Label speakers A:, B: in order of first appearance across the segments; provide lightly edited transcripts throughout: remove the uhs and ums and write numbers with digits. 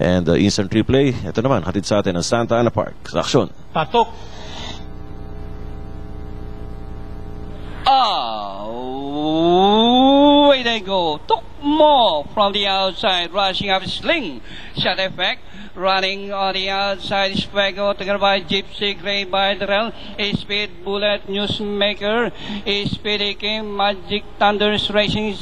A: And instant replay, ito naman, hatid sa atin ng Santa Ana Park. Sa aksyon.
B: Patok.
C: Away they go. Tukmo from the outside, rushing up sling. Shot effect. Running on the outside is Fuego, taken by Gypsy Gray by Darrell. Speed Bullet, Newsmaker. Speedy Kim, Magic Thunders Racing,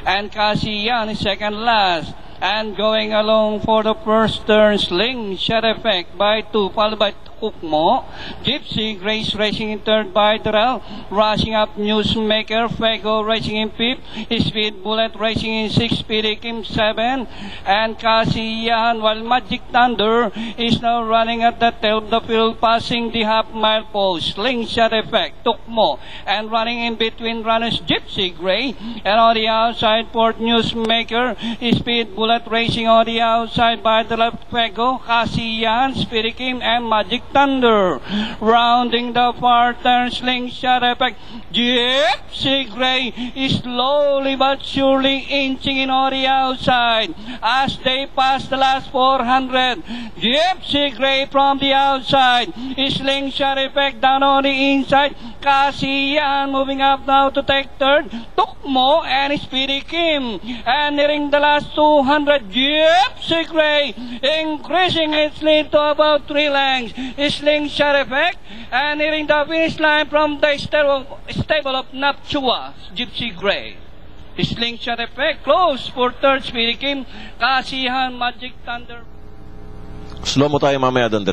C: and Casian second last. And going along for the first turn, Sling Shot Effect by 2, followed by Tukmo. Gypsy Grace racing in third by Darrell. Rushing up Newsmaker, Fuego racing in fifth. Speed Bullet racing in sixth. Speedy Kim 7. And Casian, while Magic Thunder is now running at the tail of the field, passing the half-mile post. Sling Shot Effect, Tukmo. And running in between runners, Gypsy Gray. And on the outside for Newsmaker, Speed Bullet racing on the outside by the left, Fuego, Casian, Speedy Kim, and Magic Thunder. Rounding the far turn, Sling Shot Effect. Gypsy Gray is slowly but surely inching in on the outside as they pass the last 400. Gypsy Gray from the outside. Sling Shot Effect down on the inside. Casian moving up now to take third. Tukmo and Speedy Kim. And nearing the last 200, Gypsy Gray increasing its lead to about 3 lengths. Sling Shot Effect, and nearing the finish line from the stable of Napchua, Gypsy Gray. Sling Shot Effect close for third, Speedy Kim. Casian, Magic Thunder.
A: Slow mo tayo mamaya doon,